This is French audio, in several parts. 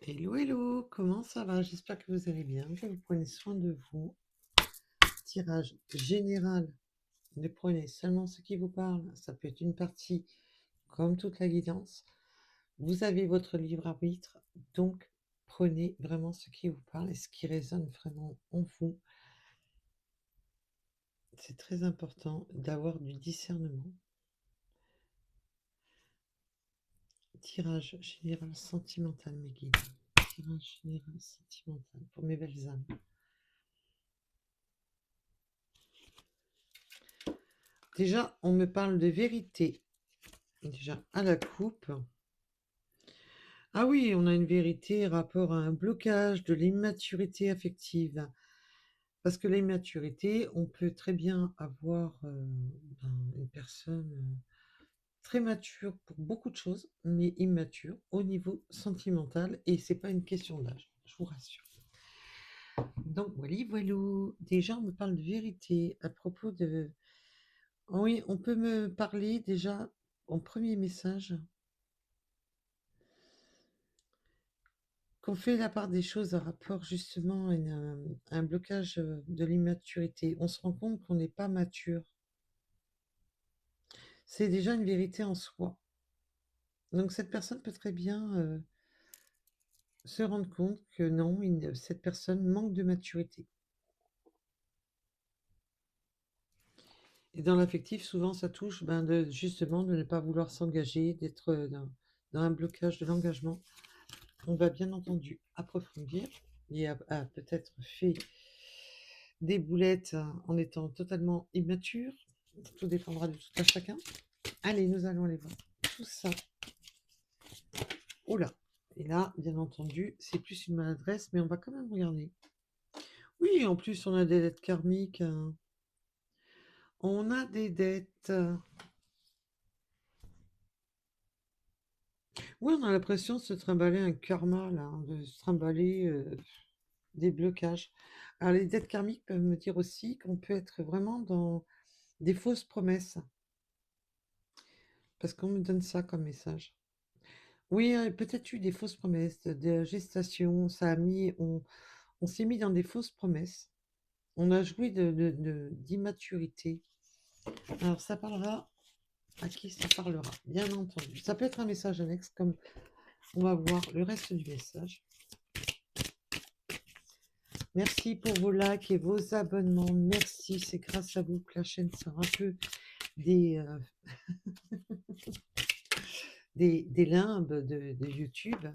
Hello, hello, comment ça va? J'espère que vous allez bien, que vous prenez soin de vous. Tirage général, ne prenez seulement ce qui vous parle. Ça peut être une partie comme toute la guidance. Vous avez votre libre arbitre, donc prenez vraiment ce qui vous parle et ce qui résonne vraiment en vous. C'est très important d'avoir du discernement. Tirage général sentimental, mes guides. Tirage général sentimental pour mes belles âmes. Déjà, on me parle de vérité. Déjà, à la coupe. Ah oui, on a une vérité rapport à un blocage de l'immaturité affective. Parce que l'immaturité, on peut très bien avoir une personne très mature pour beaucoup de choses, mais immature au niveau sentimental, et c'est pas une question d'âge, je vous rassure. Donc voilà, voilà. Déjà, on me parle de vérité à propos de... Oui, on peut me parler déjà en premier message qu'on fait la part des choses en rapport justement à un blocage de l'immaturité. On se rend compte qu'on n'est pas mature. C'est déjà une vérité en soi. Donc cette personne peut très bien se rendre compte que non, cette personne manque de maturité. Et dans l'affectif, souvent, ça touche justement de ne pas vouloir s'engager, d'être dans un blocage de l'engagement. On va bien entendu approfondir et a peut-être fait des boulettes en étant totalement immature. Tout dépendra de tout à chacun. Allez, nous allons aller voir tout ça. Oh là. Et là, bien entendu, c'est plus une maladresse, mais on va quand même regarder. Oui, en plus, on a des dettes karmiques. On a des dettes. Oui, on a l'impression de se trimballer un karma, là, de se trimballer des blocages. Alors, les dettes karmiques peuvent me dire aussi qu'on peut être vraiment dans des fausses promesses. Parce qu'on me donne ça comme message. Oui, peut-être eu des fausses promesses de gestation. On s'est mis dans des fausses promesses. On a joué d'immaturité. Alors, ça parlera à qui ça parlera, bien entendu. Ça peut être un message annexe, comme on va voir le reste du message. Merci pour vos likes et vos abonnements. Merci, c'est grâce à vous que la chaîne sort un peu des, des limbes de YouTube.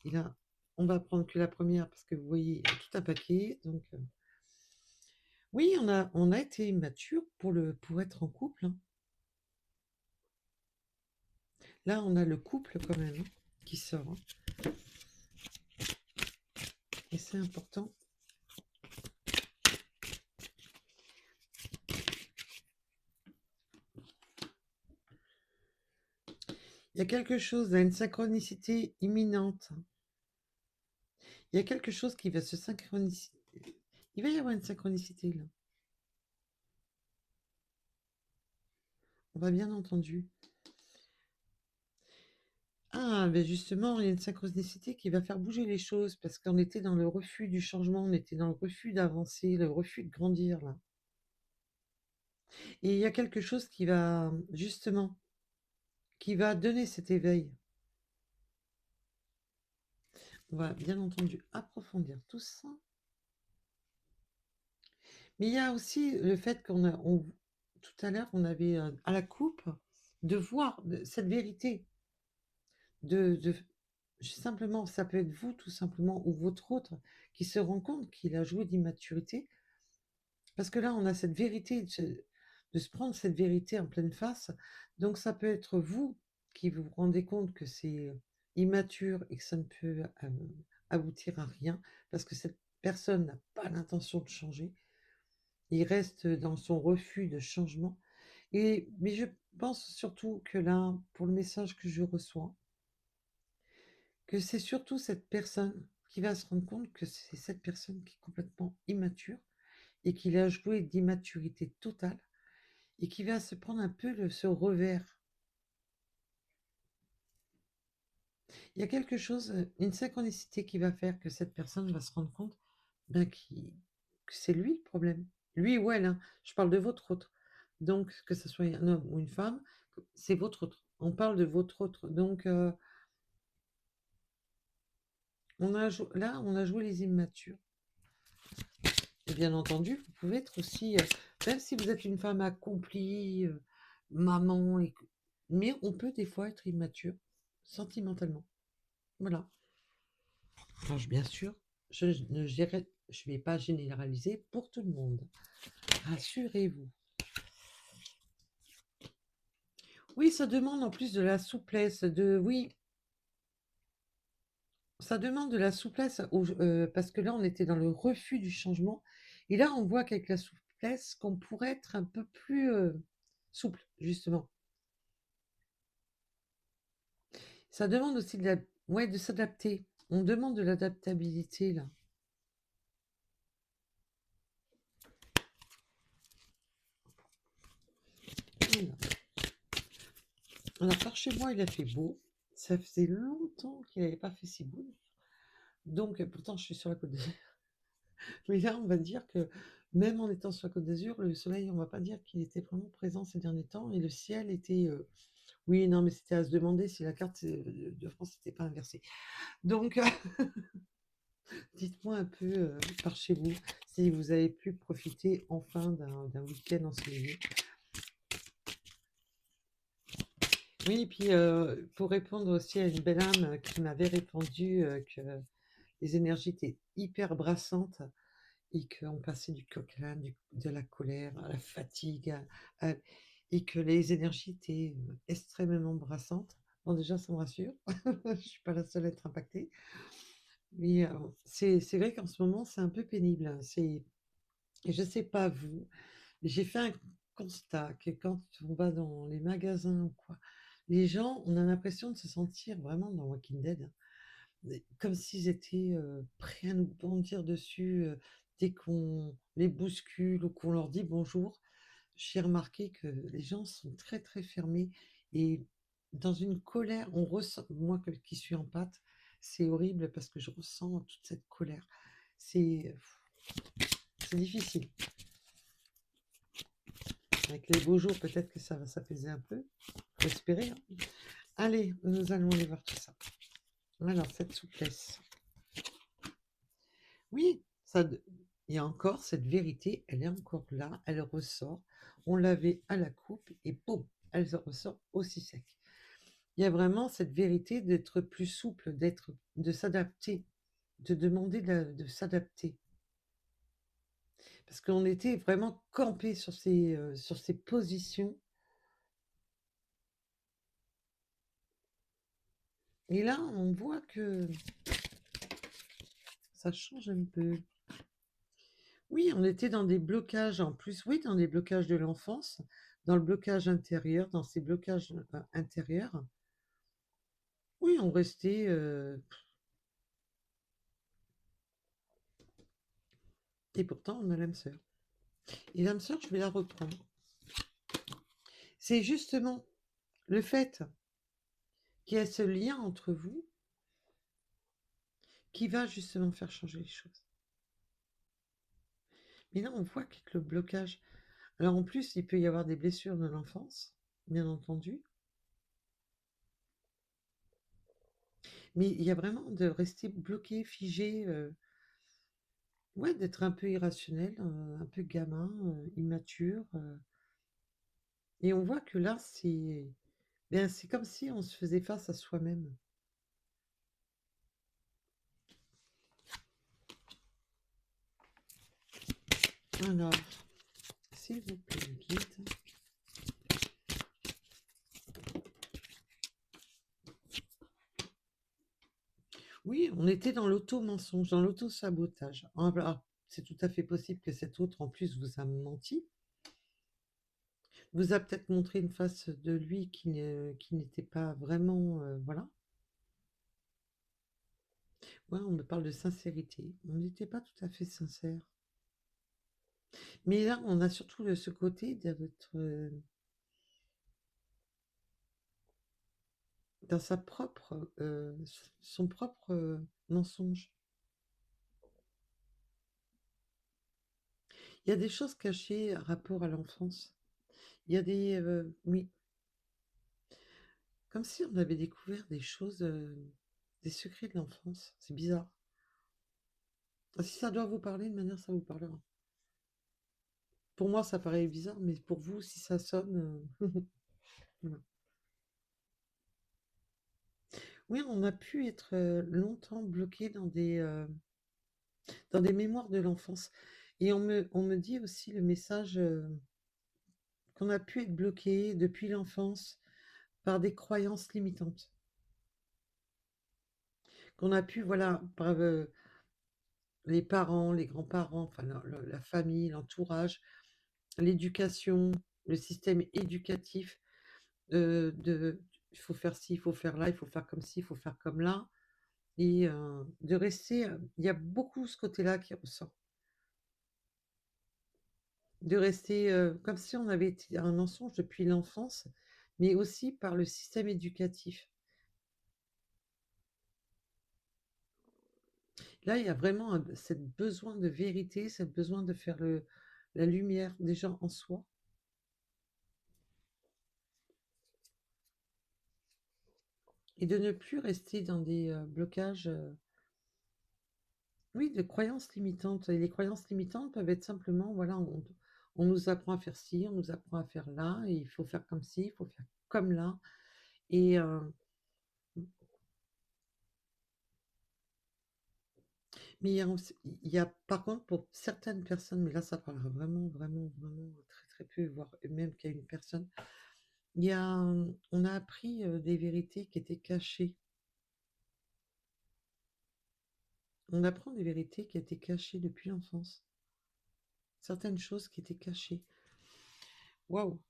Et là, on va prendre que la première parce que vous voyez, il y a tout un paquet. Donc, oui, on a été immature pour être en couple. Hein. Là, on a le couple quand même qui sort. Hein. Et c'est important. Il y a quelque chose, une synchronicité imminente. Il y a quelque chose qui va se synchroniser. Il va y avoir une synchronicité là. On va bien entendu. Ah, ben justement, il y a une synchronicité qui va faire bouger les choses parce qu'on était dans le refus du changement, on était dans le refus d'avancer, le refus de grandir là. Et il y a quelque chose qui va, justement, qui va donner cet éveil. On va bien entendu approfondir tout ça. Mais il y a aussi le fait tout à l'heure, on avait à la coupe de voir cette vérité, de simplement, ça peut être vous tout simplement ou votre autre qui se rend compte qu'il a joué d'immaturité. Parce que là, on a cette vérité, de se prendre cette vérité en pleine face. Donc ça peut être vous qui vous rendez compte que c'est immature et que ça ne peut aboutir à rien, parce que cette personne n'a pas l'intention de changer. Il reste dans son refus de changement. Mais je pense surtout que là, pour le message que je reçois, que c'est surtout cette personne qui va se rendre compte que c'est cette personne qui est complètement immature et qu'il a joué d'immaturité totale et qui va se prendre un peu ce revers. Il y a quelque chose, une synchronicité qui va faire que cette personne va se rendre compte, ben, que c'est lui le problème. Lui ou elle, hein, je parle de votre autre. Donc que ce soit un homme ou une femme, c'est votre autre. On parle de votre autre. Donc on a joué les immatures. Et bien entendu, vous pouvez être aussi, même si vous êtes une femme accomplie, maman mais on peut des fois être immature, sentimentalement. Voilà. Alors bien sûr, je vais pas généraliser pour tout le monde. Rassurez-vous. Oui, ça demande en plus de la souplesse, oui, ça demande de la souplesse parce que là, on était dans le refus du changement et là, on voit qu'avec la souplesse qu'on pourrait être un peu plus, souple, justement. Ça demande aussi ouais, de s'adapter. On demande de l'adaptabilité, là. Alors, alors, par chez moi, il a fait beau. Ça faisait longtemps qu'il n'avait pas fait si beau. Donc, pourtant, je suis sur la Côte d'Azur. Mais là, on va dire que même en étant sur la Côte d'Azur, le soleil, on va pas dire qu'il était vraiment présent ces derniers temps. Et le ciel était. Oui, non, mais c'était à se demander si la carte de France n'était pas inversée. Donc, dites-moi un peu par chez vous si vous avez pu profiter enfin d'un week-end ensoleillé. Oui, et puis pour répondre aussi à une belle âme qui m'avait répondu que les énergies étaient hyper brassantes et qu'on passait du coq à l'âne, de la colère à la fatigue, et que les énergies étaient extrêmement brassantes. Bon, déjà, ça me rassure. Je suis pas la seule à être impactée. Mais c'est vrai qu'en ce moment, c'est un peu pénible, hein. Et je sais pas vous, mais j'ai fait un constat que quand on va dans les magasins ou quoi, les gens, on a l'impression de se sentir vraiment dans Walking Dead, hein, comme s'ils étaient prêts à nous bondir dessus dès qu'on les bouscule ou qu'on leur dit bonjour. J'ai remarqué que les gens sont très très fermés et dans une colère, on ressent, moi qui suis en pâte, c'est horrible parce que je ressens toute cette colère. C'est c'est difficile. Avec les beaux jours, peut-être que ça va s'apaiser un peu. Faut espérer, hein. Allez, nous allons aller voir tout ça. Alors, cette souplesse. Oui, il y a encore cette vérité, elle est encore là, elle ressort. On l'avait à la coupe et boum, elle ressort aussi sec. Il y a vraiment cette vérité d'être plus souple, de s'adapter, de demander de s'adapter. Parce qu'on était vraiment campé sur ces positions. Et là, on voit que ça change un peu. Oui, on était dans des blocages en plus, oui, dans des blocages de l'enfance, dans le blocage intérieur, dans ces blocages intérieurs. Oui, on restait. Et pourtant, on a l'âme sœur. Et l'âme sœur, je vais la reprendre. C'est justement le fait qu'il y a ce lien entre vous qui va justement faire changer les choses. Mais là, on voit qu'avec le blocage. Alors en plus, il peut y avoir des blessures de l'enfance, bien entendu. Mais il y a vraiment de rester bloqué, figé, ouais, d'être un peu irrationnel, un peu gamin, immature. Et on voit que là, bien, c'est comme si on se faisait face à soi-même. Alors, s'il vous plaît, guide. Oui, on était dans l'auto-mensonge, dans l'auto-sabotage. Alors, c'est tout à fait possible que cet autre, en plus, vous a menti, vous a peut-être montré une face de lui qui n'était pas vraiment, voilà. Ouais, on me parle de sincérité. On n'était pas tout à fait sincère. Mais là, on a surtout ce côté d'être dans sa propre, son propre, mensonge. Il y a des choses cachées rapport à l'enfance. Il y a des, oui, comme si on avait découvert des choses, des secrets de l'enfance. C'est bizarre. Si ça doit vous parler, de manière, ça vous parlera. Pour moi, ça paraît bizarre, mais pour vous, si ça sonne, voilà. Oui, on a pu être, longtemps bloqué dans des mémoires de l'enfance et on me dit aussi le message, qu'on a pu être bloqué depuis l'enfance par des croyances limitantes. Qu'on a pu, voilà, par, les parents, les grands-parents, enfin la famille, l'entourage, l'éducation, le système éducatif, de il faut faire ci, il faut faire là, il faut faire comme ci, il faut faire comme là et de rester, il y a beaucoup ce côté-là qui ressort. De rester, comme si on avait été un mensonge depuis l'enfance, mais aussi par le système éducatif. Là, il y a vraiment cette besoin de vérité, cette besoin de faire la lumière déjà en soi et de ne plus rester dans des blocages, oui, de croyances limitantes. Et les croyances limitantes peuvent être simplement, voilà, on nous apprend à faire ci, on nous apprend à faire là, et il faut faire comme ci, il faut faire comme là. Et mais il y a par contre pour certaines personnes, mais là ça parlera vraiment, vraiment, vraiment très très peu, voire même qu'à une personne, il y a, on a appris des vérités qui étaient cachées. On apprend des vérités qui étaient cachées depuis l'enfance. Certaines choses qui étaient cachées. Waouh,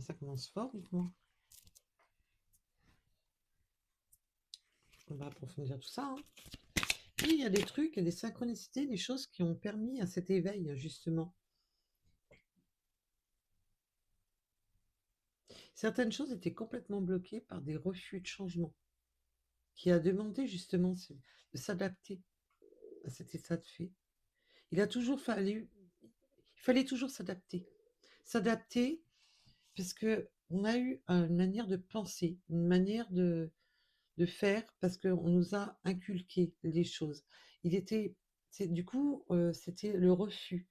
ça commence fort, dites-moi. On va approfondir tout ça, hein. Et il y a des trucs, des synchronicités, des choses qui ont permis à cet éveil, justement. Certaines choses étaient complètement bloquées par des refus de changement, qui a demandé justement de s'adapter à cet état de fait. Il a toujours fallu, il fallait toujours s'adapter. S'adapter parce que on a eu une manière de penser, une manière de faire, parce qu'on nous a inculqué les choses. Il était, du coup, c'était le refus.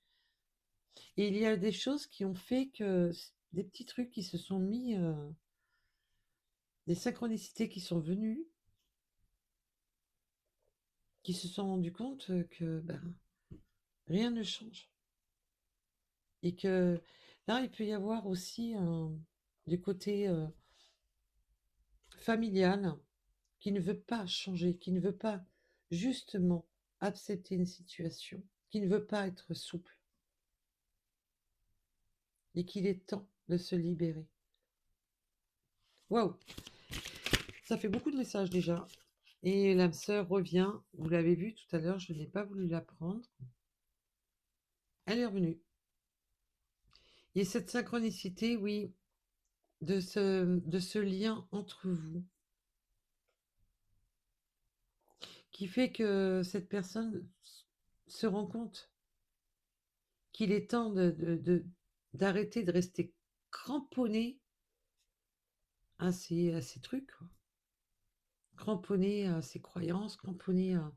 Et il y a des choses qui ont fait que des petits trucs qui se sont mis, des synchronicités qui sont venues, qui se sont rendus compte que ben, rien ne change. Et que là, il peut y avoir aussi du côté familial qui ne veut pas changer, qui ne veut pas justement accepter une situation, qui ne veut pas être souple, et qu'il est temps de se libérer. Waouh, ça fait beaucoup de messages déjà. Et l'âme sœur revient, vous l'avez vu tout à l'heure, je n'ai pas voulu la prendre. Elle est revenue. Il y a cette synchronicité, oui, de ce lien entre vous, qui fait que cette personne se rend compte qu'il est temps d'arrêter de rester cramponné à ces trucs, quoi. Cramponné à ses croyances, cramponné à...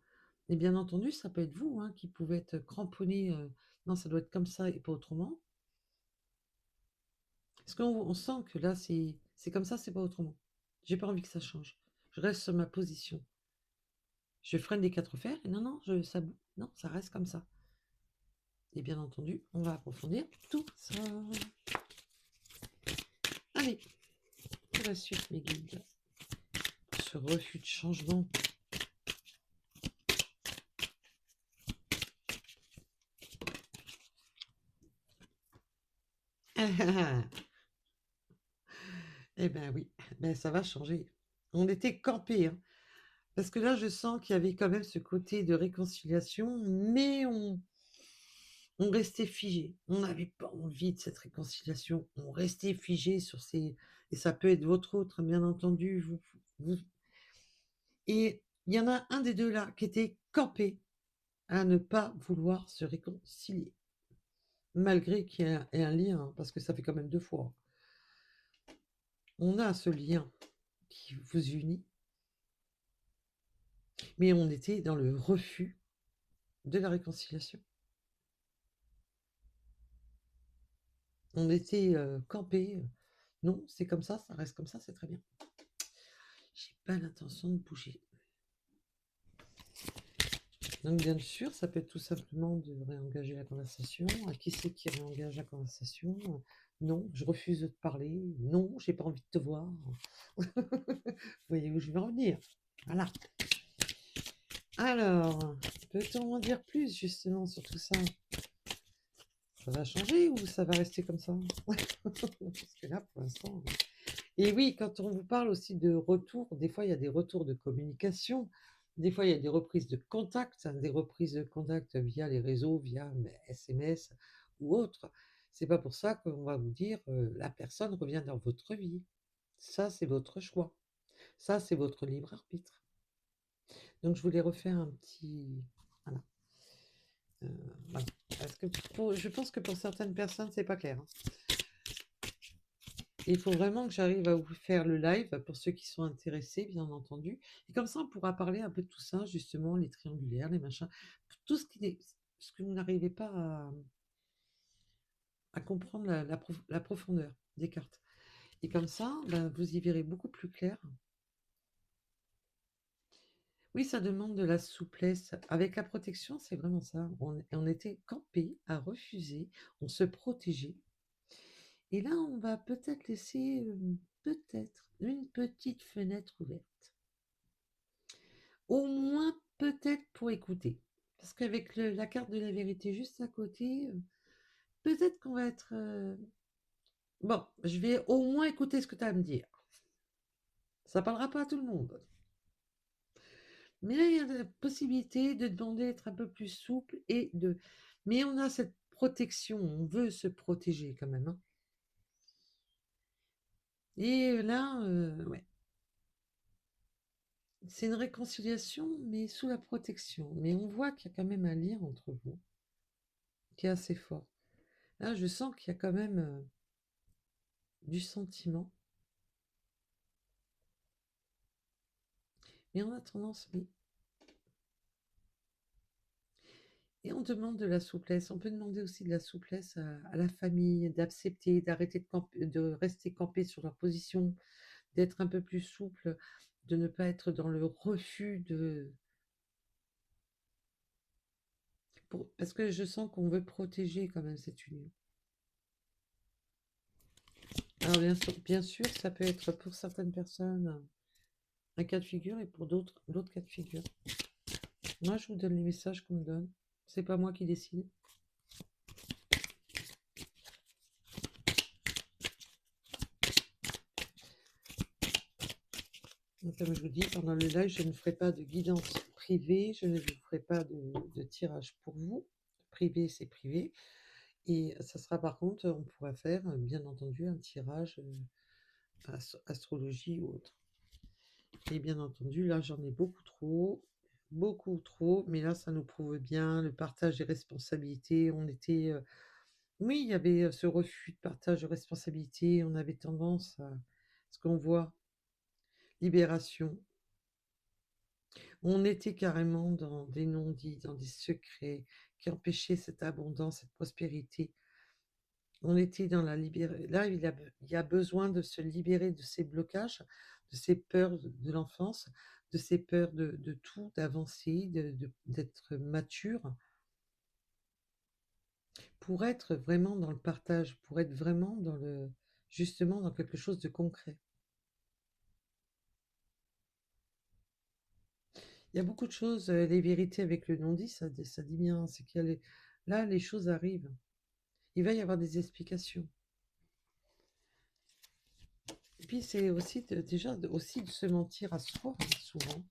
Et bien entendu, ça peut être vous hein, qui pouvez être cramponné, non, ça doit être comme ça et pas autrement. Parce qu'on sent que là, c'est comme ça, c'est pas autrement. J'ai pas envie que ça change. Je reste sur ma position. Je freine des quatre fers et non, non, non, ça reste comme ça. Et bien entendu, on va approfondir tout ça. Allez, pour la suite, mes guides, ce refus de changement. Eh ben oui, ben ça va changer. On était campés, hein, parce que là, je sens qu'il y avait quand même ce côté de réconciliation, mais on restait figé. On n'avait pas envie de cette réconciliation. On restait figé sur ces et ça peut être votre autre, bien entendu. Et il y en a un des deux là qui était campé à ne pas vouloir se réconcilier, malgré qu'il y ait un lien, hein, parce que ça fait quand même 2 fois. On a ce lien qui vous unit, mais on était dans le refus de la réconciliation. On était campés. Non, c'est comme ça reste comme ça, c'est très bien. J'ai pas l'intention de bouger. Donc bien sûr, ça peut être tout simplement de réengager la conversation. À qui c'est qui réengage la conversation? Non, je refuse de te parler. Non, j'ai pas envie de te voir. Vous voyez où je veux en venir? Voilà. Alors, peut-on en dire plus justement sur tout ça? Ça va changer ou ça va rester comme ça? Parce que là, pour l'instant... Et oui, quand on vous parle aussi de retour, des fois il y a des retours de communication, des fois il y a des reprises de contact, hein, des reprises de contact via les réseaux, via SMS ou autre. C'est pas pour ça qu'on va vous dire la personne revient dans votre vie. Ça, c'est votre choix. Ça, c'est votre libre arbitre. Donc je voulais refaire un petit. Voilà. Voilà. Parce que je pense que pour certaines personnes, c'est pas clair, hein. Il faut vraiment que j'arrive à vous faire le live pour ceux qui sont intéressés, bien entendu. Et comme ça, on pourra parler un peu de tout ça, justement, les triangulaires, les machins, tout ce que vous n'arrivez pas à comprendre la profondeur des cartes. Et comme ça, ben, vous y verrez beaucoup plus clair. Oui, ça demande de la souplesse. Avec la protection, c'est vraiment ça. On était campés à refuser, on se protégeait. Et là, on va peut-être laisser peut-être une petite fenêtre ouverte. Au moins, peut-être pour écouter. Parce qu'avec la carte de la vérité juste à côté, peut-être qu'on va être... Bon, je vais au moins écouter ce que tu as à me dire. Ça parlera pas à tout le monde. Mais là, il y a la possibilité de demander d'être un peu plus souple et de... Mais on a cette protection, on veut se protéger quand même, hein. Et là, ouais. C'est une réconciliation, mais sous la protection. Mais on voit qu'il y a quand même un lien entre vous qui est assez fort. Là, je sens qu'il y a quand même du sentiment. Mais on a tendance, oui. Et on demande de la souplesse. On peut demander aussi de la souplesse à la famille, d'accepter, d'arrêter de rester campé sur leur position, d'être un peu plus souple, de ne pas être dans le refus de... Parce que je sens qu'on veut protéger quand même cette union. Alors bien sûr, ça peut être pour certaines personnes un cas de figure et pour d'autres, l'autre cas de figure. Moi, je vous donne les messages qu'on me donne. C'est pas moi qui décide. Donc, comme je vous dis, pendant le live, je ne ferai pas de guidance privée, je ne vous ferai pas de tirage pour vous. Privé, c'est privé. Et ça sera par contre, on pourra faire, bien entendu, un tirage astrologie ou autre. Et bien entendu, là, j'en ai beaucoup trop, mais là, ça nous prouve bien le partage des responsabilités. On était, oui, il y avait ce refus de partage de responsabilités. On avait tendance à ce qu'on voit, libération. On était carrément dans des non-dits, dans des secrets qui empêchaient cette abondance, cette prospérité. On était dans la libération. Là, il y a besoin de se libérer de ces blocages, de ces peurs de l'enfance, de ces peurs de tout, d'avancer, d'être mature, pour être vraiment dans le partage, pour être vraiment justement dans quelque chose de concret. Il y a beaucoup de choses, les vérités avec le non-dit, ça dit bien, c'est là, les choses arrivent. Il va y avoir des explications. Et puis c'est aussi aussi de se mentir à soi, hein, souvent,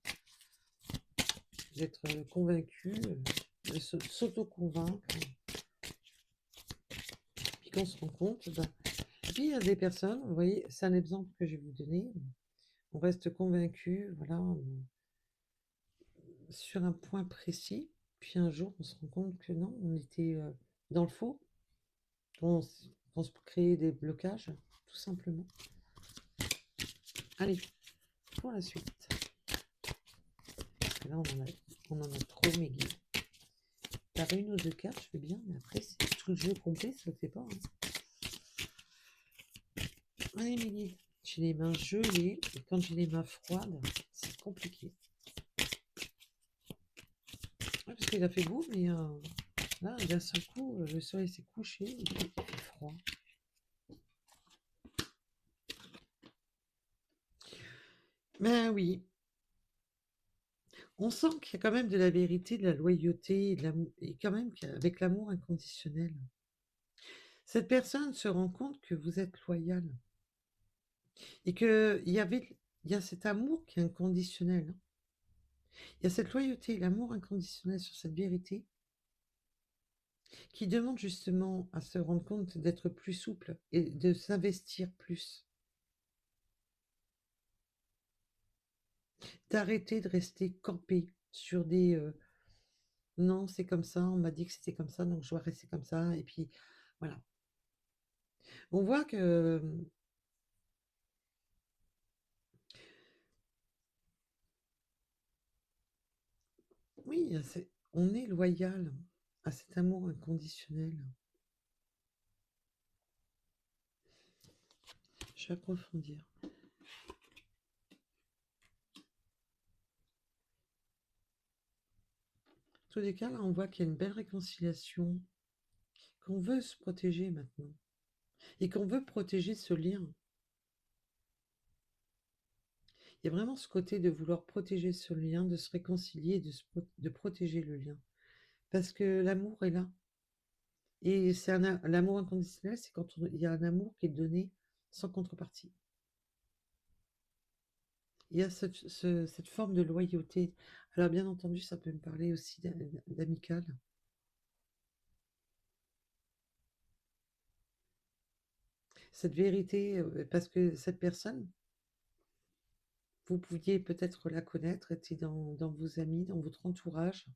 d'être convaincu, de s'auto-convaincre. Puis qu'on se rend compte, Puis il y a des personnes, vous voyez, c'est un exemple que je vais vous donner. On reste convaincu, voilà, sur un point précis. Puis un jour, on se rend compte que non, on était dans le faux. On se crée des blocages, tout simplement. Allez, pour la suite. Là, on en a trop, mes guides. Par une ou deux cartes, je fais bien, mais après, c'est tout le jeu complet, ça le fait pas. Hein. Allez, mes guides. J'ai les mains gelées, et quand j'ai les mains froides, c'est compliqué. Ouais, parce qu'il a fait beau, mais là, d'un seul coup, le soleil s'est couché, il fait froid. Ben oui, on sent qu'il y a quand même de la vérité, de la loyauté, et quand même avec l'amour inconditionnel. Cette personne se rend compte que vous êtes loyal et il y a cet amour qui est inconditionnel. Hein. Il y a cette loyauté, l'amour inconditionnel sur cette vérité qui demande justement à se rendre compte d'être plus souple et de s'investir plus. D'arrêter de rester campé sur des non, c'est comme ça, on m'a dit que c'était comme ça, donc je dois rester comme ça. Et puis voilà. On voit que oui, on est loyal à cet amour inconditionnel. Je vais approfondir. En tous les cas, là, on voit qu'il y a une belle réconciliation, qu'on veut se protéger maintenant, et qu'on veut protéger ce lien. Il y a vraiment ce côté de vouloir protéger ce lien, de se réconcilier, de protéger le lien. Parce que l'amour est là. Et l'amour inconditionnel, c'est quand il y a un amour qui est donné sans contrepartie. Il y a cette forme de loyauté. Alors bien entendu, ça peut me parler aussi d'amical. Cette vérité, parce que cette personne, vous pouviez peut-être la connaître, était dans vos amis, dans votre entourage,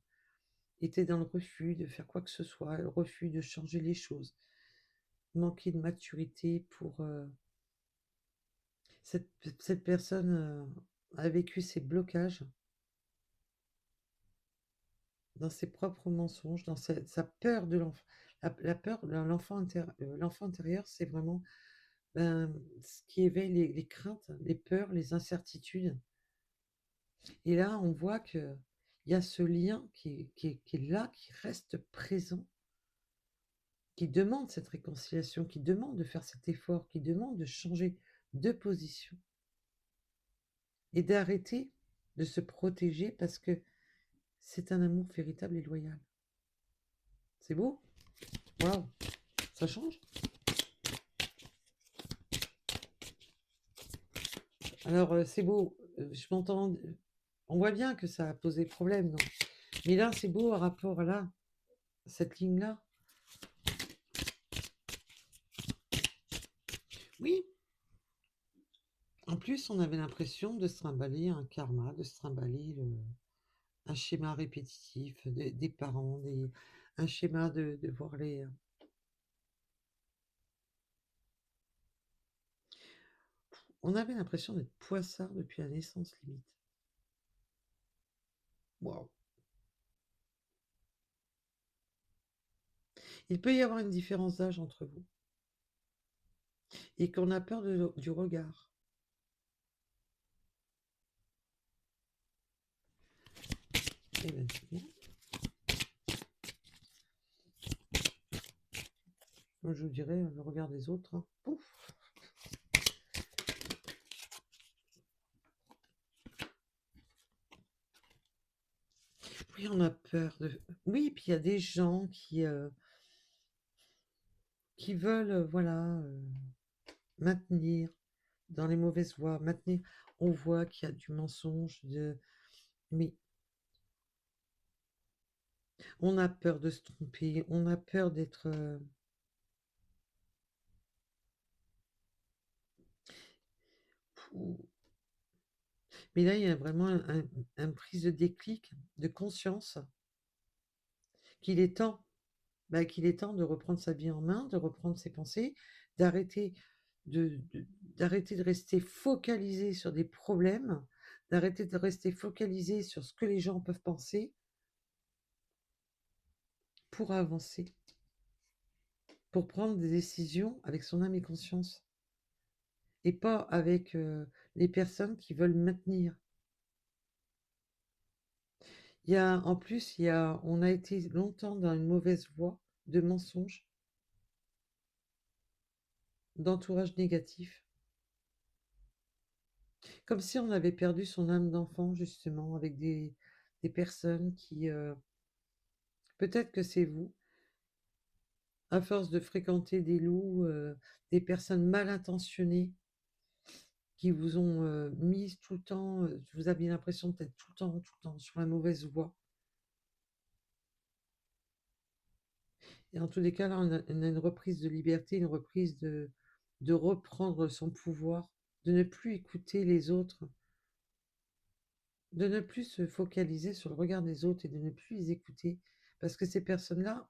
était dans le refus de faire quoi que ce soit, le refus de changer les choses, manquer de maturité pour... cette personne a vécu ses blocages dans ses propres mensonges, dans sa peur de l'enfant. La peur de l'enfant intérieur, c'est vraiment ce qui éveille les craintes, les peurs, les incertitudes. Et là, on voit que il y a ce lien qui est là, qui reste présent, qui demande cette réconciliation, qui demande de faire cet effort, qui demande de changer de position et d'arrêter de se protéger parce que c'est un amour véritable et loyal. C'est beau? Waouh! Ça change? Alors, c'est beau. Je m'entends. On voit bien que ça a posé problème, non? Mais là, c'est beau par rapport à là, cette ligne-là. Oui. En plus, on avait l'impression de se trimballer un karma, de se trimballer un schéma répétitif des parents, un schéma de voir les... On avait l'impression d'être poissard depuis la naissance, limite. Waouh! Il peut y avoir une différence d'âge entre vous et qu'on a peur du regard. Eh ben, c'est bien. Moi, je vous dirais le regard des autres. Hein. Pouf! Oui, on a peur de... Oui, puis il y a des gens qui veulent, voilà, maintenir dans les mauvaises voies, maintenir... On voit qu'il y a du mensonge, mais on a peur de se tromper, on a peur d'être... Ouh. Mais là, il y a vraiment un prise de déclic, de conscience, qu'il est temps, qu'il est temps de reprendre sa vie en main, de reprendre ses pensées, d'arrêter d'arrêter de rester focalisé sur des problèmes, d'arrêter de rester focalisé sur ce que les gens peuvent penser pour avancer, pour prendre des décisions avec son âme et conscience et pas avec les personnes qui veulent maintenir. En plus, on a été longtemps dans une mauvaise voie de mensonges, d'entourage négatif, comme si on avait perdu son âme d'enfant, justement, avec des personnes qui, peut-être que c'est vous, à force de fréquenter des loups, des personnes mal intentionnées qui vous ont mis tout le temps, vous aviez l'impression d'être tout le temps sur la mauvaise voie. Et en tous les cas, là, on a une reprise de liberté, une reprise de reprendre son pouvoir, de ne plus écouter les autres, de ne plus se focaliser sur le regard des autres et de ne plus les écouter, parce que ces personnes-là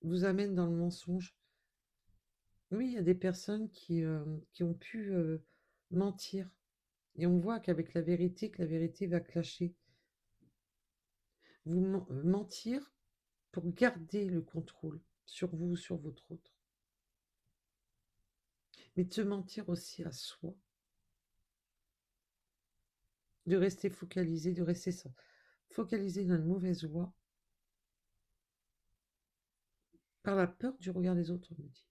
vous amènent dans le mensonge. Oui, il y a des personnes qui ont pu mentir, et on voit qu'avec la vérité, que la vérité va clasher. Mentir pour garder le contrôle sur vous, sur votre autre. Mais de se mentir aussi à soi, de rester focalisé, de rester focalisé dans une mauvaise voie, par la peur du regard des autres, on me dit.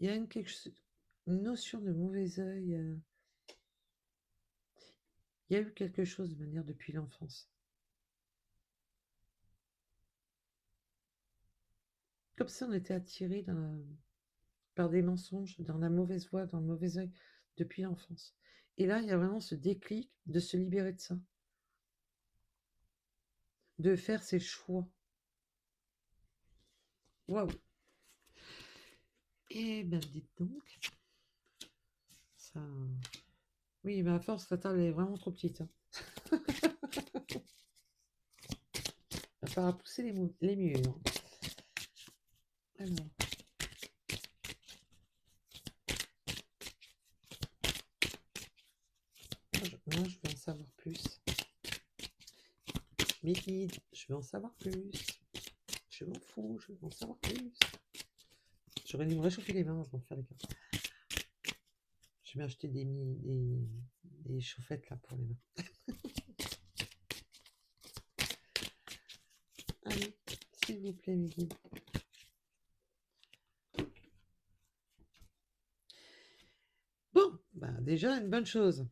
Il y a une notion de mauvais œil. Il y a eu quelque chose de manière depuis l'enfance. Comme si on était attiré par des mensonges, dans la mauvaise voie, dans le mauvais œil, depuis l'enfance. Et là, il y a vraiment ce déclic de se libérer de ça, de faire ses choix. Waouh! Eh ben, dites donc, ça. Oui, mais la force fatale est vraiment trop petite. Hein. Va falloir pousser les murs. Alors. Moi, je veux en savoir plus. Mais je veux en savoir plus. Je m'en fous, je veux en savoir plus. J'aurais dû me réchauffer les mains avant de faire les cartes. Je vais acheter des chauffettes là pour les mains. Allez, s'il vous plaît, mes guides. Bon, déjà une bonne chose.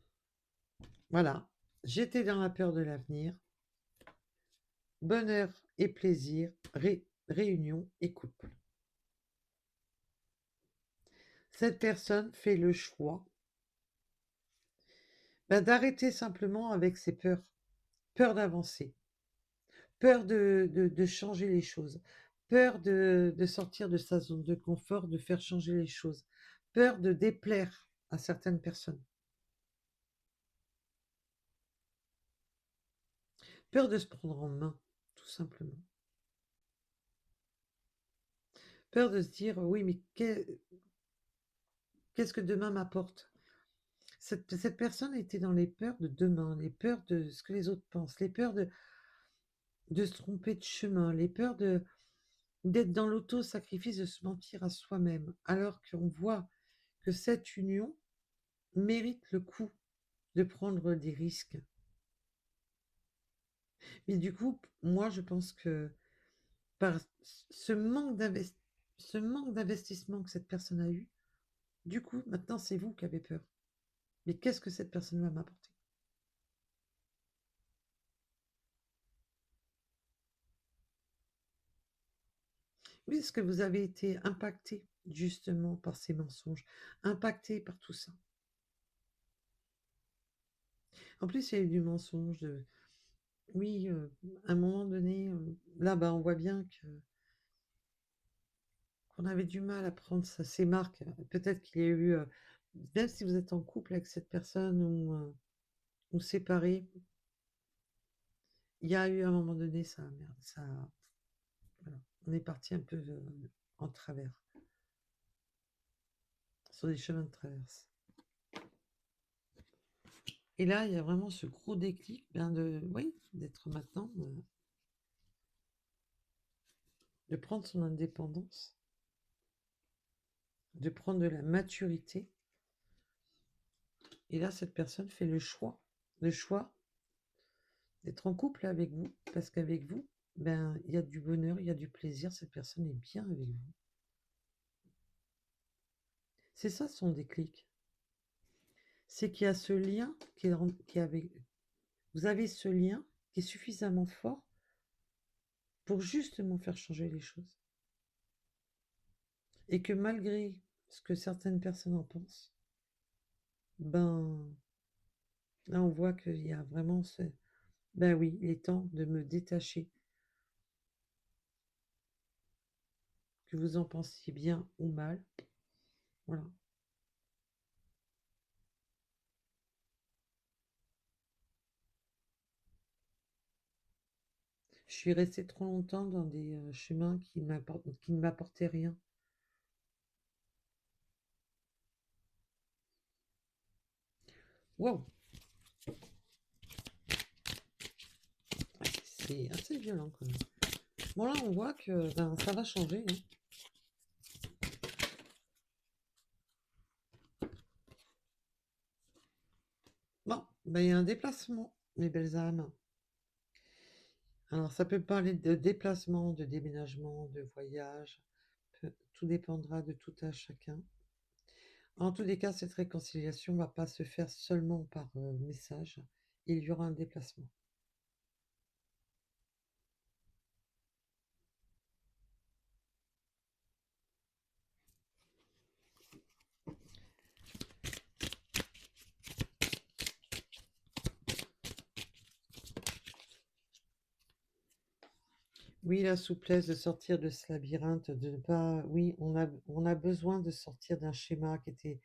Voilà, j'étais dans la peur de l'avenir. Bonheur et plaisir, réunion et couple. Cette personne fait le choix d'arrêter simplement avec ses peurs. Peur d'avancer, peur de changer les choses, peur de sortir de sa zone de confort, de faire changer les choses, peur de déplaire à certaines personnes, peur de se prendre en main, tout simplement. Peur de se dire, oui, mais qu'est-ce que demain m'apporte? Cette personne était dans les peurs de demain, les peurs de ce que les autres pensent, les peurs de se tromper de chemin, les peurs d'être dans l'auto-sacrifice, de se mentir à soi-même, alors qu'on voit que cette union mérite le coup de prendre des risques. Mais du coup, moi, je pense que par ce manque d'investissement que cette personne a eu, du coup, maintenant, c'est vous qui avez peur. Mais qu'est-ce que cette personne va m'apporter? Oui, est-ce que vous avez été impacté justement par ces mensonges, impacté par tout ça? En plus, il y a eu du mensonge. Oui, à un moment donné, là, on voit bien que qu'on avait du mal à prendre ces marques. Peut-être qu'il y a eu, même si vous êtes en couple avec cette personne ou séparés, il y a eu à un moment donné ça, merde, ça, voilà, on est parti un peu en travers, sur des chemins de traverse. Et là, il y a vraiment ce gros déclic, oui, d'être maintenant, de prendre son indépendance, de prendre de la maturité. Et là, cette personne fait le choix d'être en couple avec vous, parce qu'avec vous, il y a du bonheur, il y a du plaisir, cette personne est bien avec vous. C'est ça son déclic. C'est qu'il y a ce lien qui est avec, vous avez ce lien qui est suffisamment fort pour justement faire changer les choses. Et que malgré ce que certaines personnes en pensent, là on voit qu'il y a vraiment oui, il est temps de me détacher. Que vous en pensiez bien ou mal, voilà. Je suis restée trop longtemps dans des chemins qui ne m'apportaient rien. Wow, c'est assez violent quand même. Bon là on voit que ça va changer, hein. Bon, il y a un déplacement, mes belles âmes. Alors ça peut parler de déplacement, de déménagement, de voyage. Tout dépendra de tout à chacun. En tous les cas, cette réconciliation ne va pas se faire seulement par message. Il y aura un déplacement. Oui, la souplesse de sortir de ce labyrinthe, de ne pas. Oui, on a besoin de sortir d'un schéma qui était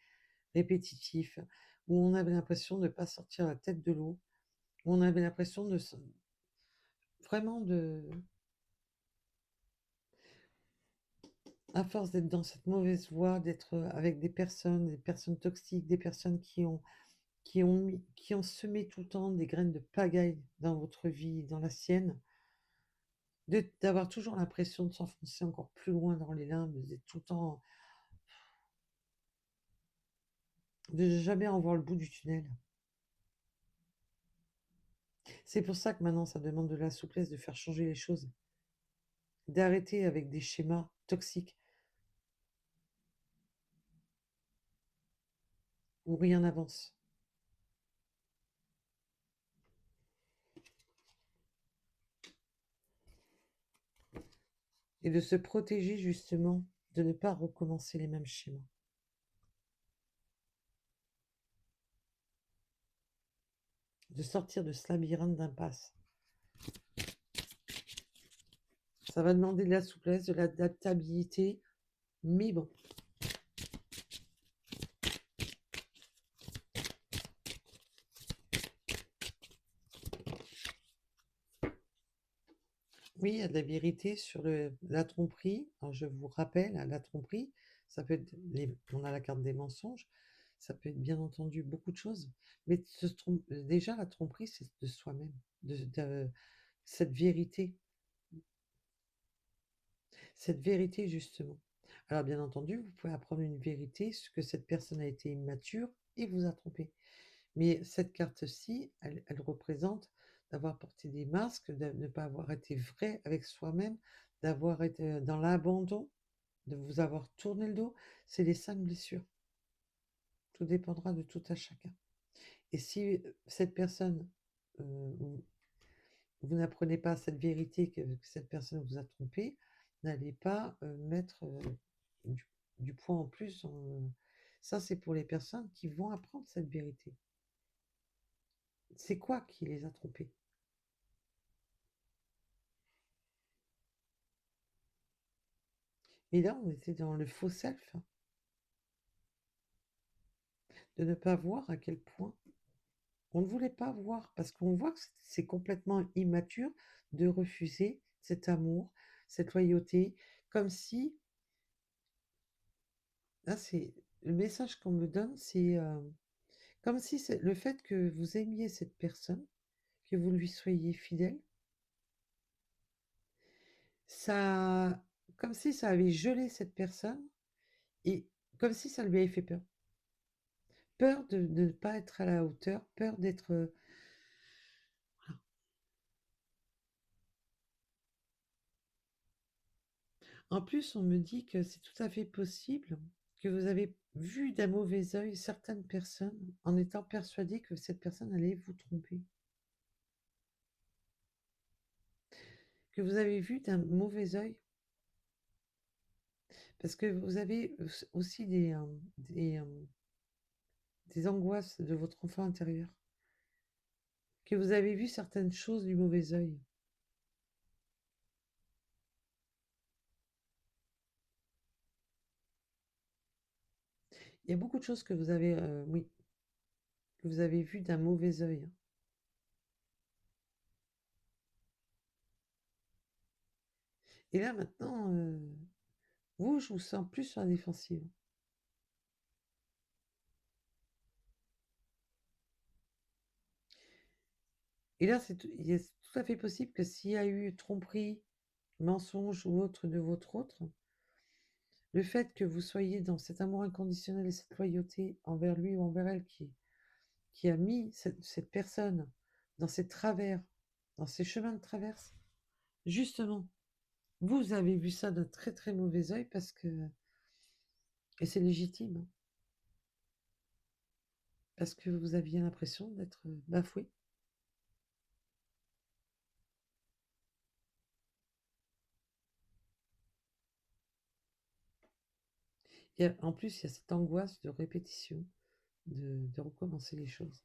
répétitif, où on avait l'impression de ne pas sortir la tête de l'eau, où on avait l'impression vraiment à force d'être dans cette mauvaise voie, d'être avec des personnes toxiques, des personnes qui ont semé tout le temps des graines de pagaille dans votre vie, dans la sienne, d'avoir toujours l'impression de s'enfoncer encore plus loin dans les limbes, d'être tout le temps, de jamais en voir le bout du tunnel. C'est pour ça que maintenant, ça demande de la souplesse de faire changer les choses, d'arrêter avec des schémas toxiques où rien n'avance. Et de se protéger justement, de ne pas recommencer les mêmes schémas. De sortir de ce labyrinthe d'impasse. Ça va demander de la souplesse, de l'adaptabilité, mais bon. Oui, il y a de la vérité sur la tromperie. Alors, je vous rappelle, hein, la tromperie, ça peut être, on a la carte des mensonges, ça peut être bien entendu beaucoup de choses, mais déjà la tromperie, c'est de soi-même, cette vérité, cette vérité justement. Alors bien entendu, vous pouvez apprendre une vérité, ce que cette personne a été immature et vous a trompé. Mais cette carte-ci, elle représente d'avoir porté des masques, de ne pas avoir été vrai avec soi-même, d'avoir été dans l'abandon, de vous avoir tourné le dos. C'est les 5 blessures. Tout dépendra de tout à chacun. Et si cette personne, vous, vous n'apprenez pas cette vérité que cette personne vous a trompé, n'allez pas mettre du, du poids en plus. Ça, c'est pour les personnes qui vont apprendre cette vérité. C'est quoi qui les a trompés? Et là, on était dans le faux self, de ne pas voir à quel point on ne voulait pas voir, parce qu'on voit que c'est complètement immature de refuser cet amour, cette loyauté, comme si, là, c'est le message qu'on me donne, c'est comme si le fait que vous aimiez cette personne, que vous lui soyez fidèle, ça, comme si ça avait gelé cette personne et comme si ça lui avait fait peur. Peur de ne pas être à la hauteur, peur d'être... voilà. En plus, on me dit que c'est tout à fait possible que vous avez vu d'un mauvais œil certaines personnes en étant persuadé que cette personne allait vous tromper. Que vous avez vu d'un mauvais œil. Parce que vous avez aussi des angoisses de votre enfant intérieur. Que vous avez vu certaines choses du mauvais œil. Il y a beaucoup de choses que vous avez, oui, que vous avez vues d'un mauvais œil, hein. Et là maintenant, vous, je vous sens plus sur la défensive. Et là, il est tout à fait possible que s'il y a eu tromperie, mensonge ou autre de votre autre, le fait que vous soyez dans cet amour inconditionnel et cette loyauté envers lui ou envers elle qui a mis cette personne dans ses travers, dans ses chemins de traverse, justement, vous avez vu ça d'un très très mauvais œil parce que, et c'est légitime, hein, parce que vous aviez l'impression d'être bafoué. En plus, il y a cette angoisse de répétition, de recommencer les choses.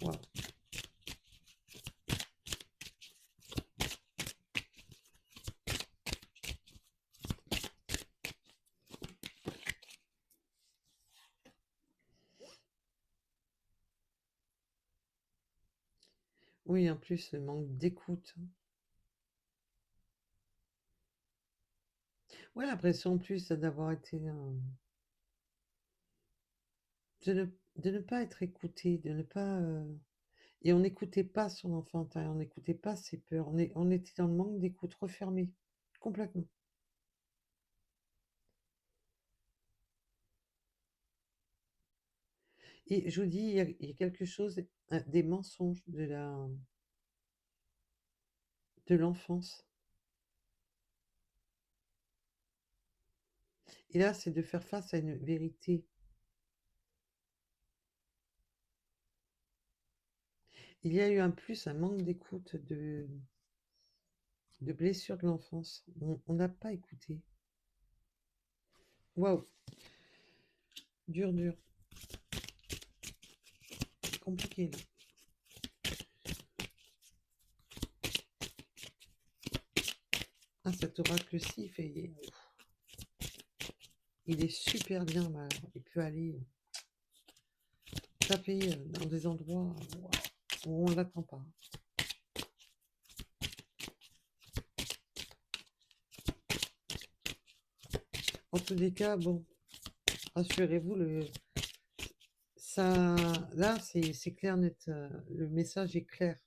Wow. Oui, en plus, le manque d'écoute. Ouais, l'impression en plus d'avoir été... de ne pas être écouté, de ne pas... et on n'écoutait pas son enfant intérieur, on n'écoutait pas ses peurs, on était dans le manque d'écoute, refermé, complètement. Et je vous dis, il y a quelque chose, des mensonges de l'enfance. Et là, c'est de faire face à une vérité. Il y a eu un plus, un manque d'écoute, de blessures de l'enfance. On n'a pas écouté. Waouh, dur, dur. Compliqué, là. Ah, cet oracle-ci, il est super bien, là. Il peut aller taper dans des endroits où on ne l'attend pas. En tous les cas, bon, rassurez-vous, là, c'est clair, net. Le message est clair.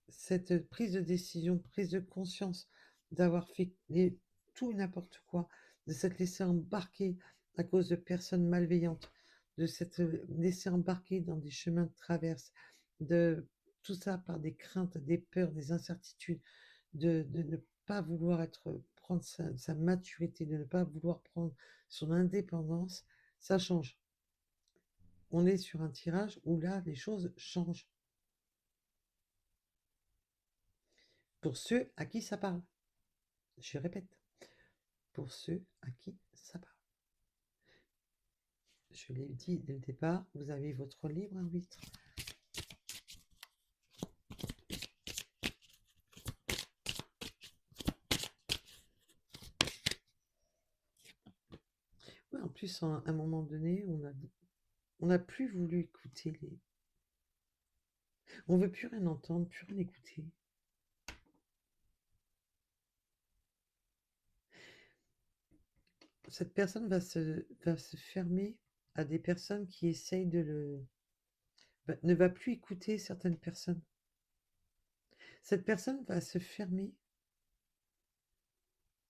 Cette prise de décision, prise de conscience d'avoir fait tout et n'importe quoi, de s'être laissé embarquer à cause de personnes malveillantes, de s'être laissé embarquer dans des chemins de traverse, de tout ça par des craintes, des peurs, des incertitudes, de ne pas vouloir prendre sa maturité, de ne pas vouloir prendre son indépendance, ça change. On est sur un tirage où là, les choses changent. Pour ceux à qui ça parle. Je répète, pour ceux à qui ça parle. Je l'ai dit dès le départ, vous avez votre libre arbitre. pense à un moment donné, on n'a plus voulu écouter les... On veut plus rien entendre, plus rien écouter. Cette personne va se fermer à des personnes qui essayent de le... ne va plus écouter certaines personnes. Cette personne va se fermer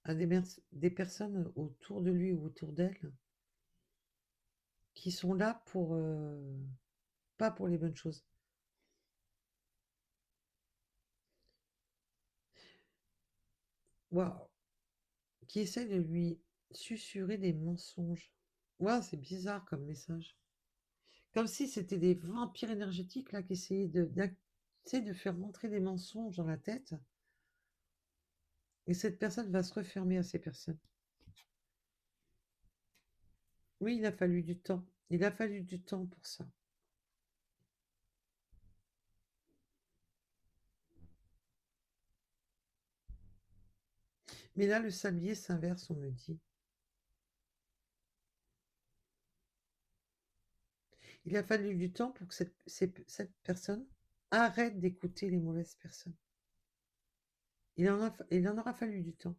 à des personnes autour de lui ou autour d'elle qui sont là pour... pas pour les bonnes choses. Waouh. Qui essaie de lui susurrer des mensonges. Waouh, c'est bizarre comme message. Comme si c'était des vampires énergétiques là qui essayaient de faire rentrer des mensonges dans la tête. Et cette personne va se refermer à ces personnes. Oui, il a fallu du temps. Il a fallu du temps pour ça. Mais là, le sablier s'inverse, on me dit. Il a fallu du temps pour que cette personne arrête d'écouter les mauvaises personnes. Il en aura fallu du temps.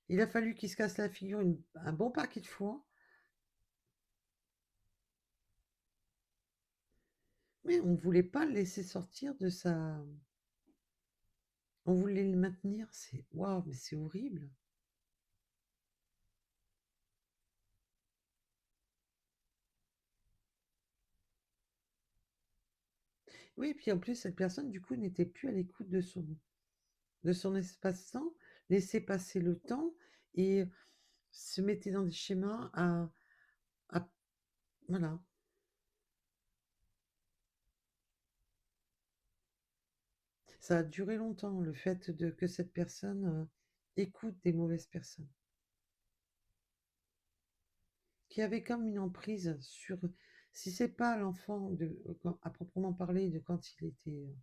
Il a fallu qu'il se casse la figure un bon paquet de fois. Mais on ne voulait pas le laisser sortir de sa... On voulait le maintenir. C'est... Waouh, mais c'est horrible. Oui, et puis en plus, cette personne, du coup, n'était plus à l'écoute de son espace-temps, laissait passer le temps et se mettait dans des schémas à... Voilà. Ça a duré longtemps, le fait que cette personne écoute des mauvaises personnes. Qui avait comme une emprise sur... Si c'est pas l'enfant à proprement parler de quand il était...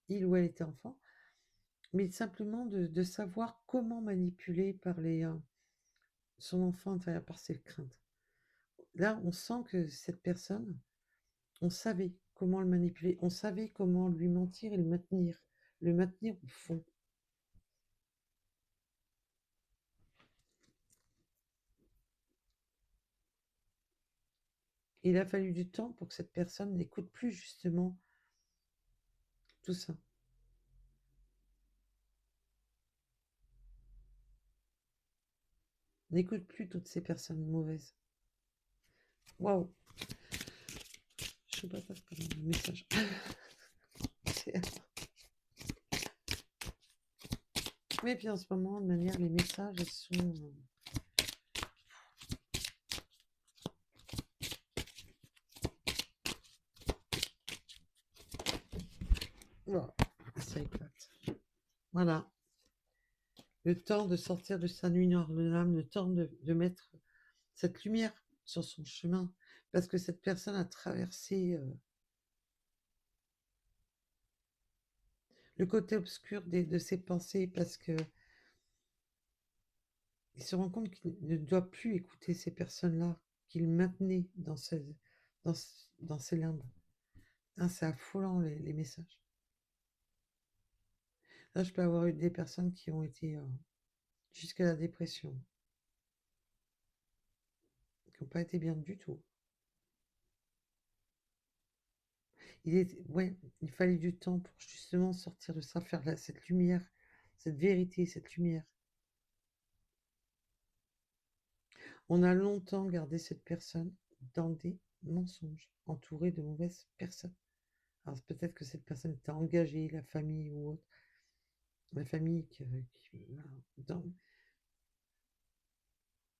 il ou elle était enfant, mais simplement de savoir comment manipuler par son enfant intérieur, par ses craintes. Là, on sent que cette personne, on savait comment le manipuler, on savait comment lui mentir et le maintenir au fond. Il a fallu du temps pour que cette personne n'écoute plus justement tout ça. N'écoute plus toutes ces personnes mauvaises. Waouh! Je sais pas ça, c'est pas un message. Mais puis en ce moment, de manière, les messages sont... Oh, ça éclate. Voilà. Le temps de sortir de sa nuit noire de l'âme, le temps de mettre cette lumière sur son chemin, parce que cette personne a traversé le côté obscur de ses pensées, parce que il se rend compte qu'il ne doit plus écouter ces personnes-là qu'il maintenait dans, dans ses limbes. Hein, c'est affolant les messages. Là, je peux avoir eu des personnes qui ont été jusqu'à la dépression, qui n'ont pas été bien du tout. Ouais, il fallait du temps pour justement sortir de ça, faire cette lumière, cette vérité, cette lumière. On a longtemps gardé cette personne dans des mensonges, entourée de mauvaises personnes. Alors peut-être que cette personne était engagée, la famille ou autre, la famille voilà,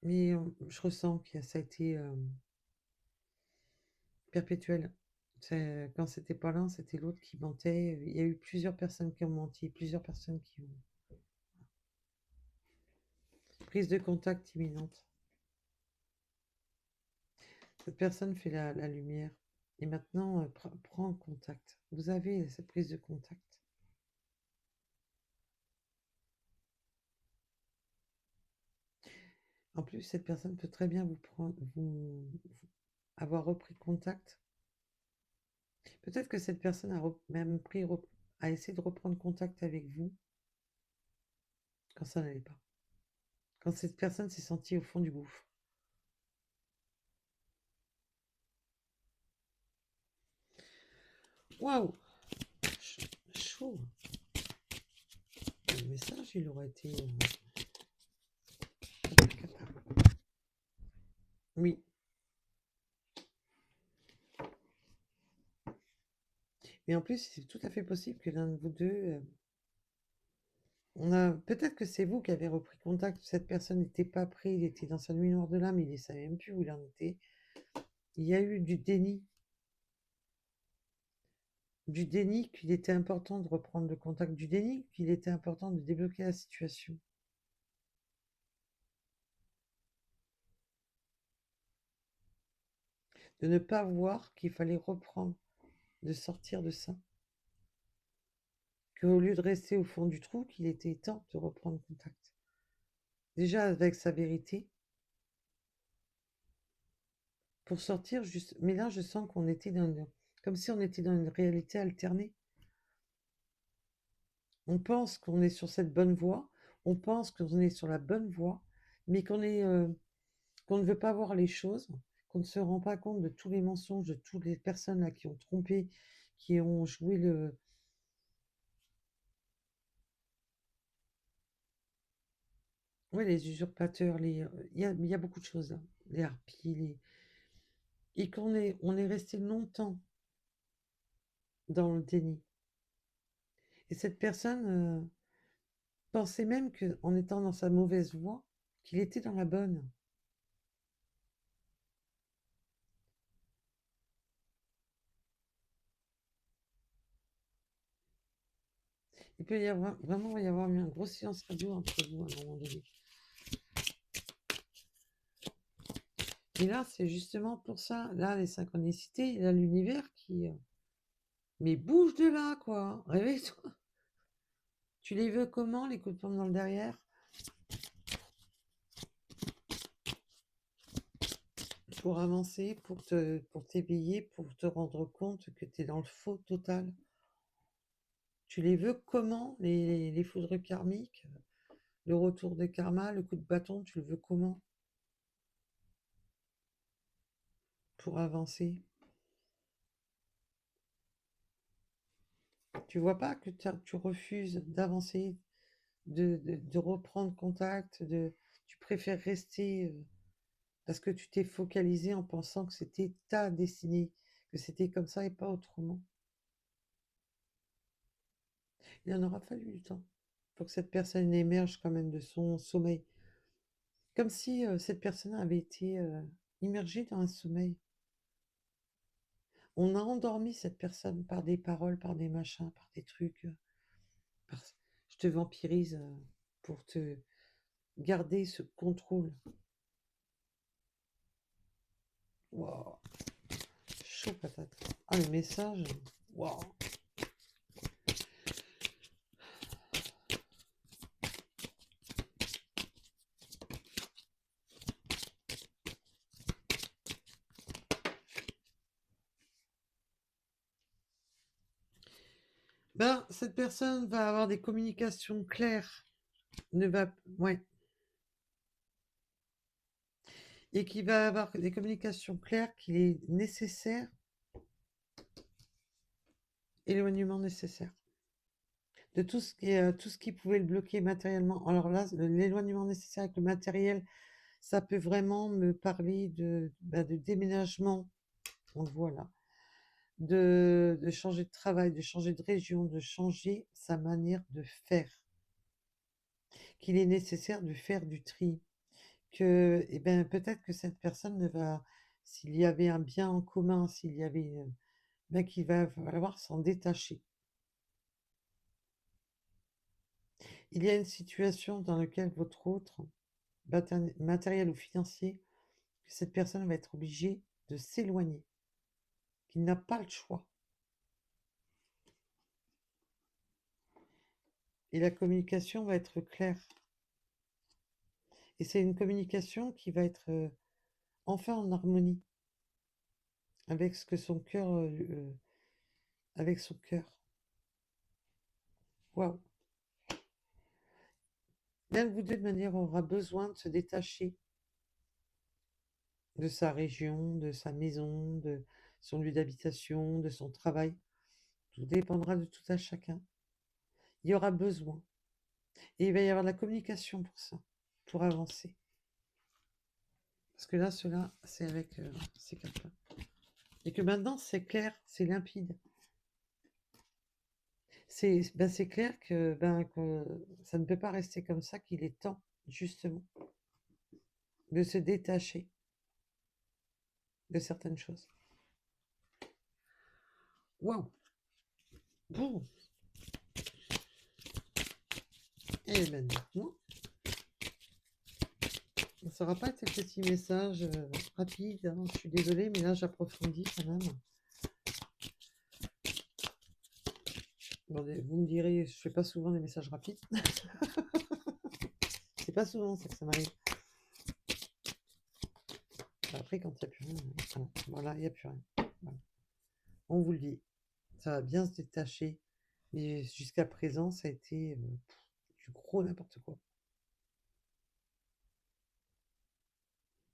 mais je ressens que ça a été perpétuel. Quand c'était pas l'un, c'était l'autre qui mentait. Il y a eu plusieurs personnes qui ont menti, plusieurs personnes qui ont... Prise de contact imminente. Cette personne fait la lumière. Et maintenant, prends contact. Vous avez cette prise de contact. En plus, cette personne peut très bien avoir repris contact. Peut-être que cette personne a essayé de reprendre contact avec vous quand ça n'allait pas. Quand cette personne s'est sentie au fond du gouffre. Waouh! Chaud! Le message, il aurait été... Oui. Mais en plus, c'est tout à fait possible que l'un de vous deux... Peut-être que c'est vous qui avez repris contact. Cette personne n'était pas prêt, il était dans sa nuit noire de l'âme, il ne savait même plus où il en était. Il y a eu du déni. Du déni qu'il était important de reprendre le contact. Du déni qu'il était important de débloquer la situation. De ne pas voir qu'il fallait reprendre, de sortir de ça. Qu'au lieu de rester au fond du trou, qu'il était temps de reprendre contact. Déjà avec sa vérité. Pour sortir, juste. Mais là, je sens qu'on était comme si on était dans une réalité alternée. On pense qu'on est sur cette bonne voie, on pense qu'on est sur la bonne voie, mais qu'on ne veut pas voir les choses, qu'on ne se rend pas compte de tous les mensonges, de toutes les personnes là qui ont trompé, qui ont joué le... Ouais, les usurpateurs, il y a beaucoup de choses là. Les harpies, et on est resté longtemps dans le déni. Et cette personne pensait même qu'en étant dans sa mauvaise voie, qu'il était dans la bonne. Il peut y avoir vraiment y avoir eu un gros silence radio entre vous à un moment donné. Et là, c'est justement pour ça, là, les synchronicités, il y a l'univers qui... Mais bouge de là, quoi. Réveille-toi. Tu les veux comment, les coups de pompe dans le derrière? Pour avancer, pour t'éveiller, pour te rendre compte que tu es dans le faux total. Tu les veux comment, les foudres karmiques? Le retour de karma, le coup de bâton, tu le veux comment? Pour avancer. Tu vois pas que tu refuses d'avancer, de reprendre contact, tu préfères rester parce que tu t'es focalisé en pensant que c'était ta destinée, que c'était comme ça et pas autrement. Il en aura fallu du temps pour que cette personne émerge quand même de son sommeil. Comme si cette personne avait été immergée dans un sommeil. On a endormi cette personne par des paroles, par des machins, par des trucs. Je te vampirise pour te garder ce contrôle. Wow. Chaud patate. Ah, le message. Wow. Ben, cette personne va avoir des communications claires. Ouais. Et qui va avoir des communications claires qu'il est nécessaire, éloignement nécessaire. De tout ce qui pouvait le bloquer matériellement. Alors là, l'éloignement nécessaire avec le matériel, ça peut vraiment me parler de déménagement. On le voit là. De changer de travail, de changer de région, de changer sa manière de faire. Qu'il est nécessaire de faire du tri. Que, eh ben, peut-être que cette personne ne va, s'il y avait un bien en commun, s'il y avait, ben, qu'il va falloir s'en détacher. Il y a une situation dans laquelle votre autre, matériel ou financier, que cette personne va être obligée de s'éloigner, qu'il n'a pas le choix. Et la communication va être claire. Et c'est une communication qui va être enfin en harmonie avec ce que son cœur, avec son cœur. Waouh! L'un de vous deux, de manière, aura besoin de se détacher de sa région, de sa maison, de son lieu d'habitation, de son travail. Tout dépendra de tout à chacun. Il y aura besoin. Et il va y avoir de la communication pour ça, pour avancer. Parce que là, cela, c'est avec ces quatre-là. Et que maintenant, c'est clair, c'est limpide. C'est clair que ça ne peut pas rester comme ça, qu'il est temps, justement, de se détacher de certaines choses. Waouh! Bon. Et maintenant, ça n'aura pas été le petit message rapide, hein. Je suis désolée, mais là, j'approfondis quand même. Bon, vous me direz, je fais pas souvent des messages rapides. C'est pas souvent ça que ça m'arrive. Après, quand il n'y a plus rien, voilà, il n'y a plus rien. Voilà. On vous le dit, ça va bien se détacher. Mais jusqu'à présent, ça a été du gros n'importe quoi.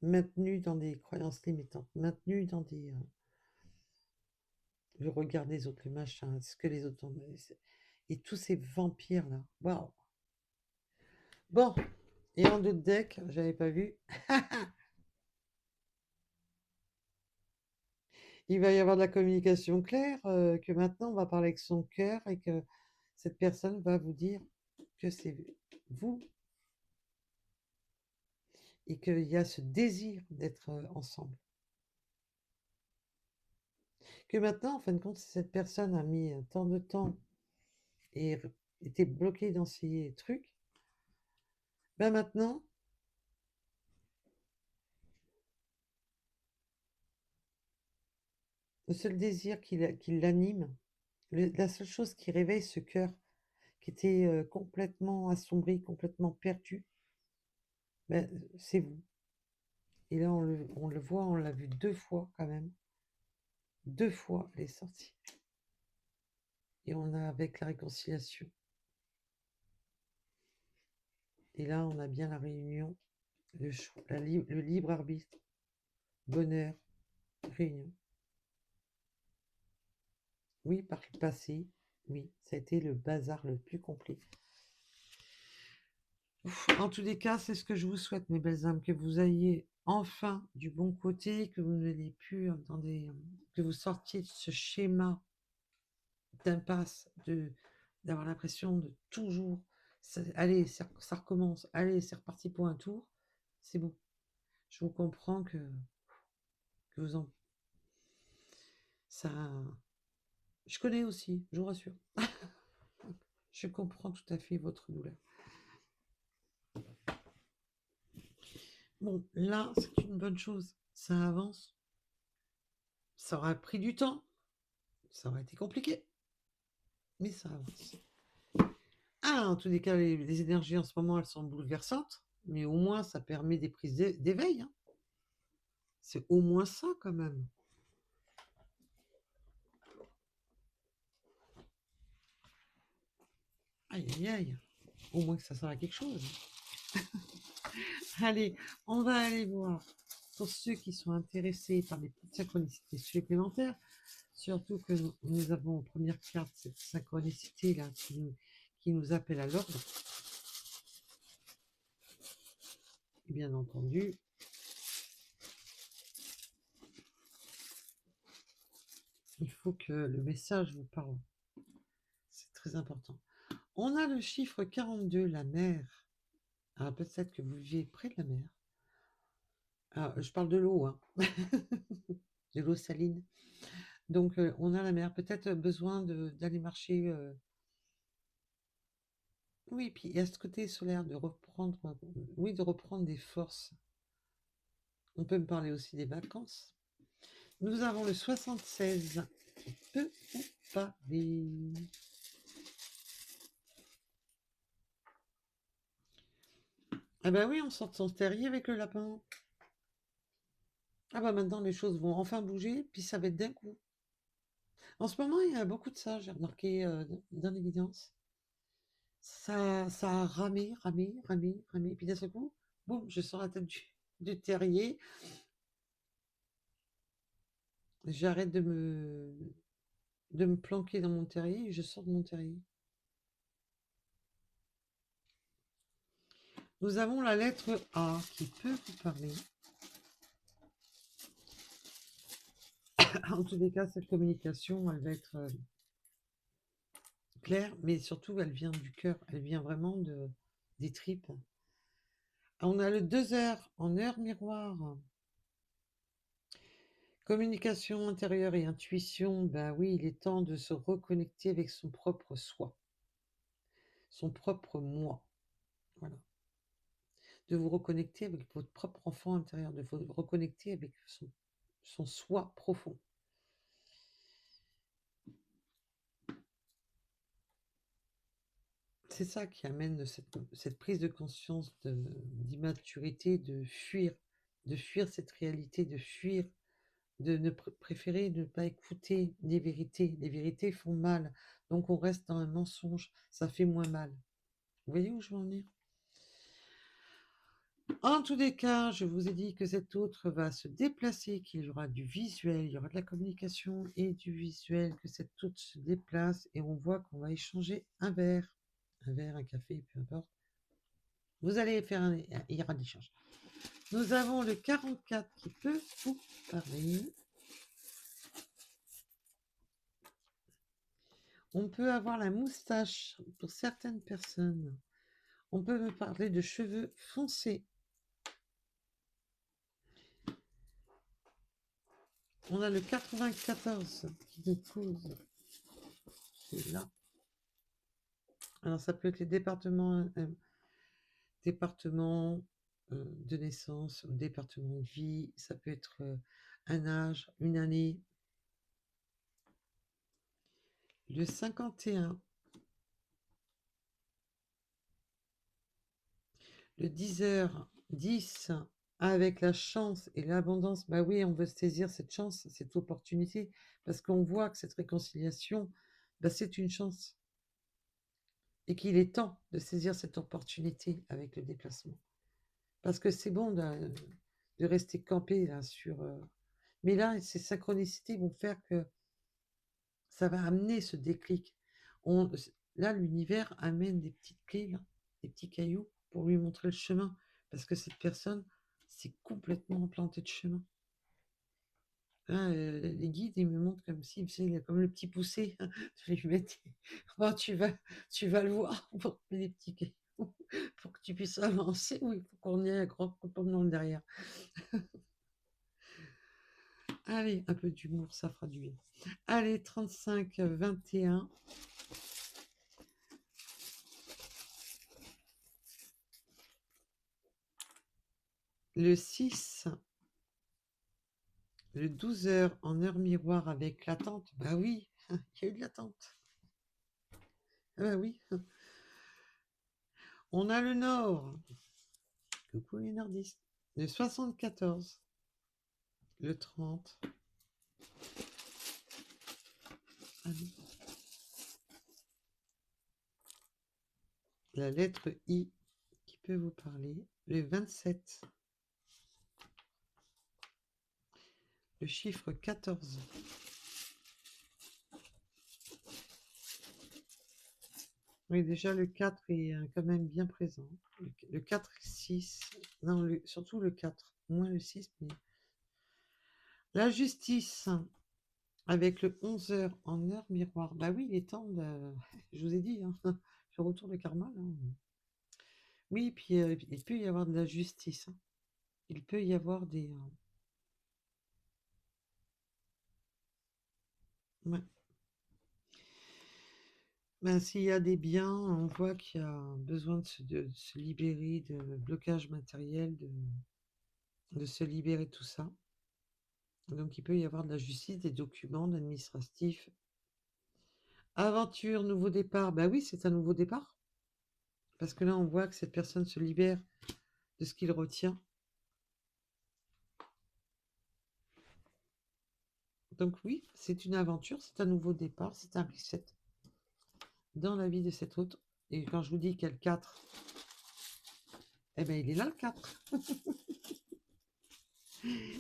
Maintenu dans des croyances limitantes, maintenu dans des le regard des autres, le machin, ce que les autres ont. Et tous ces vampires là. Waouh! Bon, et en d'autres decks, j'avais pas vu. Il va y avoir de la communication claire, que maintenant on va parler avec son cœur et que cette personne va vous dire que c'est vous et qu'il y a ce désir d'être ensemble. Que maintenant, en fin de compte, si cette personne a mis tant de temps et était bloquée dans ces trucs, ben maintenant, le seul désir qui l'anime, la seule chose qui réveille ce cœur qui était complètement assombri, complètement perdu, ben, c'est vous. Et là, on le voit, on l'a vu 2 fois quand même. 2 fois, elle est sortie. Et on a avec la réconciliation. Et là, on a bien la réunion, le libre arbitre, bonheur, réunion. Oui, par le passé, oui, ça a été le bazar le plus complet. Ouf, en tous les cas, c'est ce que je vous souhaite, mes belles âmes, que vous ayez enfin du bon côté, que vous n'ayez plus que vous sortiez de ce schéma d'impasse, d'avoir l'impression de toujours, allez, ça recommence, allez, c'est reparti pour un tour, c'est bon. Je vous comprends que vous en... Ça... Je connais aussi, je vous rassure. Je comprends tout à fait votre douleur. Bon, là, c'est une bonne chose. Ça avance. Ça aura pris du temps. Ça aurait été compliqué. Mais ça avance. Ah, en tous les cas, les énergies en ce moment, elles sont bouleversantes. Mais au moins, ça permet des prises d'éveil. Hein. C'est au moins ça, quand même. Aïe, aïe, aïe. Au moins que ça sert à quelque chose. Allez, on va aller voir. Pour ceux qui sont intéressés par les petites synchronicités supplémentaires, surtout que nous avons en première carte cette synchronicité là qui nous appelle à l'ordre. Bien entendu, il faut que le message vous parle. C'est très important. On a le chiffre 42, la mer. Alors peut-être que vous vivez près de la mer. Alors, je parle de l'eau, hein. De l'eau saline. Donc on a la mer. Peut-être besoin d'aller marcher. Oui, puis il y a ce côté solaire de reprendre, oui, de reprendre des forces. On peut me parler aussi des vacances. Nous avons le 76 qui peut vous parler. Ah bah oui, on sort de son terrier avec le lapin. Ah bah maintenant les choses vont enfin bouger, puis ça va être d'un coup. En ce moment, il y a beaucoup de ça, j'ai remarqué dans l'évidence. Ça a ramé, ramé, ramé, ramé, puis d'un seul coup, boum, je sors la tête du terrier. J'arrête de me planquer dans mon terrier et je sors de mon terrier. Nous avons la lettre A qui peut vous parler. En tous les cas, cette communication, elle va être claire, mais surtout, elle vient du cœur. Elle vient vraiment des tripes. On a le 2 heures en heure miroir. Communication intérieure et intuition, ben oui, il est temps de se reconnecter avec son propre soi, son propre moi. Voilà. De vous reconnecter avec votre propre enfant intérieur, de vous reconnecter avec son soi profond. C'est ça qui amène cette prise de conscience d'immaturité, de fuir cette réalité, de fuir, de ne préférer ne pas écouter les vérités. Les vérités font mal, donc on reste dans un mensonge, ça fait moins mal. Vous voyez où je veux en venir? En tous les cas, je vous ai dit que cet autre va se déplacer, qu'il y aura du visuel, il y aura de la communication et du visuel, que cet autre se déplace et on voit qu'on va échanger un verre, un café, peu importe. Vous allez faire il y aura des échanges. Nous avons le 44 qui peut vous parler. On peut avoir la moustache pour certaines personnes. On peut me parler de cheveux foncés. On a le 94 qui nous pose. C'est là. Alors, ça peut être les départements de naissance, département de vie, ça peut être un âge, une année. Le 51, le 10h10, avec la chance et l'abondance, bah oui, on veut saisir cette chance, cette opportunité, parce qu'on voit que cette réconciliation, bah, c'est une chance. Et qu'il est temps de saisir cette opportunité avec le déplacement. Parce que c'est bon de rester campé là sur. Mais là, ces synchronicités vont faire que ça va amener ce déclic. On, là, l'univers amène des petites clés, là, des petits cailloux pour lui montrer le chemin. Parce que cette personne s'est complètement plantée de chemin. Là, les guides, ils me montrent comme si, comme le petit poussé. Je lui mets bon, tu vas le voir pour les petits cailloux. Pour que tu puisses avancer, oui, il faut qu'on ait un grand comportement derrière. Allez, un peu d'humour, ça fera du bien. Allez, 35, 21. Le 6, le 12 heures en heure miroir avec l'attente. Bah oui, il y a eu de l'attente. Ah bah oui. On a le nord. Coucou les nordistes. Le 74, le 30. Allez. La lettre I qui peut vous parler. Le 27. Le chiffre 14. Oui, déjà le 4 est quand même bien présent. Le 4 et 6. Non, surtout le 4. Moins le 6, mais. La justice. Avec le 11 heures en heure miroir. Bah oui, il est temps de. Je vous ai dit, hein, le retour de karma. Là. Oui, puis il peut y avoir de la justice. Hein. Il peut y avoir des. Ouais. Ben, s'il y a des biens, on voit qu'il y a besoin de se libérer de blocage matériel, de se libérer de tout ça. Donc il peut y avoir de la justice, des documents, d'administratif. Aventure, nouveau départ. Bah oui, c'est un nouveau départ. Parce que là, on voit que cette personne se libère de ce qu'il retient. Donc oui, c'est une aventure, c'est un nouveau départ, c'est un reset dans la vie de cet autre. Et quand je vous dis qu'il y a le 4, eh bien il est là le 4.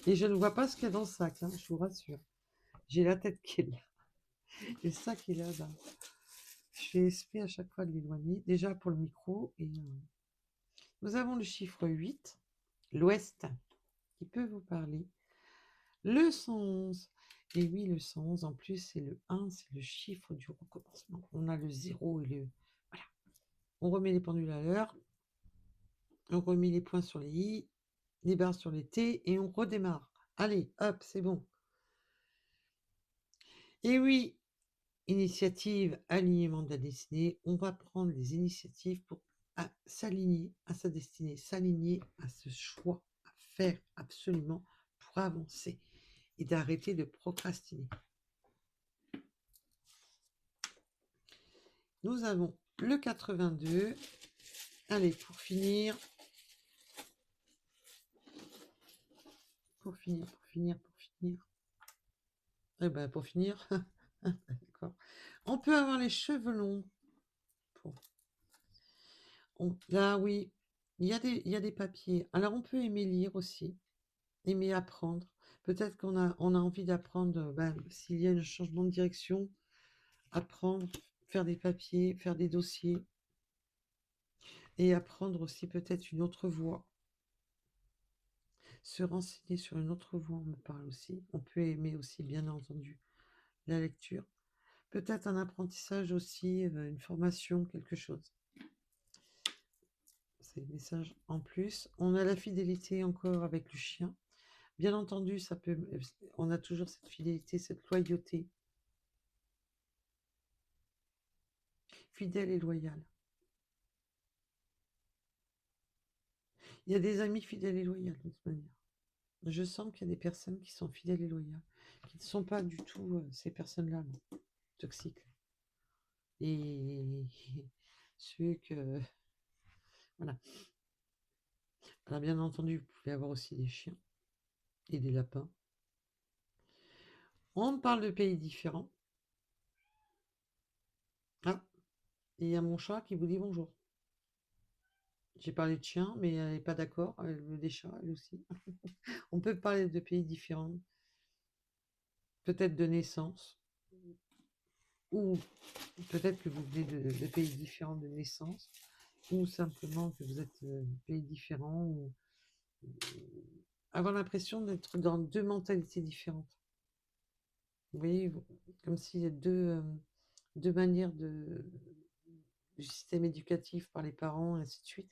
Et je ne vois pas ce qu'il y a dans le sac, hein, je vous rassure. J'ai la tête qui est là. Et le sac est là-bas. Je vais essayer à chaque fois de l'éloigner. Déjà pour le micro. Et nous avons le chiffre 8, l'Ouest, qui peut vous parler. Le 111. Et oui, le 111, en plus, c'est le 1, c'est le chiffre du recommencement. On a le 0 et le... Voilà. On remet les pendules à l'heure. On remet les points sur les i, les barres sur les t, et on redémarre. Allez, hop, c'est bon. Et oui, initiative, alignement de la destinée. On va prendre les initiatives pour s'aligner à sa destinée, s'aligner à ce choix à faire absolument pour avancer et d'arrêter de procrastiner. Nous avons le 82. Allez, pour finir. Eh ben, pour finir. D'accord. On peut avoir les cheveux longs. Là, oui, il y a des papiers. Alors, on peut aimer lire aussi, aimer apprendre. Peut-être on a envie d'apprendre, s'il y a un changement de direction, apprendre, faire des papiers, faire des dossiers, et apprendre aussi peut-être une autre voie. Se renseigner sur une autre voie, on me parle aussi. On peut aimer aussi, bien entendu, la lecture. Peut-être un apprentissage aussi, une formation, quelque chose. C'est le message en plus. On a la fidélité encore avec le chien. Bien entendu, on a toujours cette fidélité, cette loyauté. Fidèle et loyal. Il y a des amis fidèles et loyaux, de toute manière. Je sens qu'il y a des personnes qui sont fidèles et loyales, qui ne sont pas du tout ces personnes-là, toxiques. Et ceux que... Voilà. Alors, bien entendu, vous pouvez avoir aussi des chiens et des lapins. On parle de pays différents. Ah, il y a mon chat qui vous dit bonjour. J'ai parlé de chien, mais elle n'est pas d'accord. Elle veut des chats, elle aussi. On peut parler de pays différents. Peut-être de naissance. Ou peut-être que vous venez de pays différents de naissance. Ou simplement que vous êtes de pays différents. Ou avoir l'impression d'être dans deux mentalités différentes. Vous voyez, comme s'il y a deux manières du système éducatif par les parents, et ainsi de suite,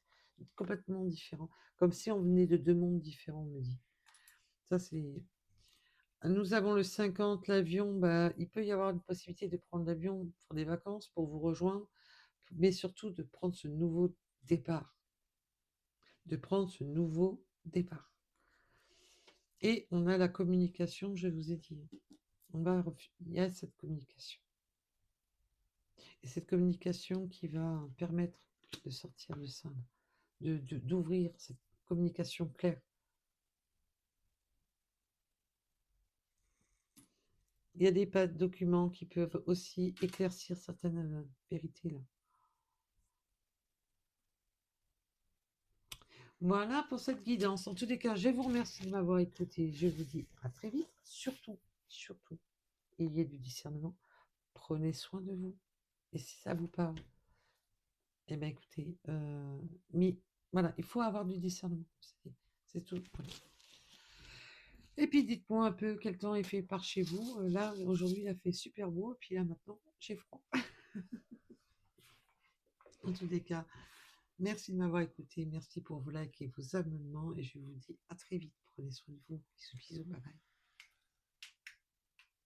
complètement différents. Comme si on venait de deux mondes différents, on me dit. Ça, c'est... Nous avons le 50, l'avion, il peut y avoir une possibilité de prendre l'avion pour des vacances, pour vous rejoindre, mais surtout de prendre ce nouveau départ. De prendre ce nouveau départ. Et on a la communication, je vous ai dit. Il y a cette communication. Et cette communication qui va permettre de sortir de ça, d'ouvrir cette communication claire. Il y a des documents qui peuvent aussi éclaircir certaines vérités là. Voilà pour cette guidance. En tous les cas, je vous remercie de m'avoir écouté. Je vous dis à très vite. Surtout, ayez du discernement. Prenez soin de vous. Et si ça vous parle, eh bien écoutez, mais voilà, il faut avoir du discernement. C'est tout. Voilà. Et puis dites-moi un peu quel temps il fait par chez vous. Là, aujourd'hui, il a fait super beau. Et puis là, maintenant, j'ai froid. En tous les cas, merci de m'avoir écouté. Merci pour vos likes et vos abonnements. Et je vous dis à très vite. Prenez soin de vous. Bisous, bisous. Bye bye.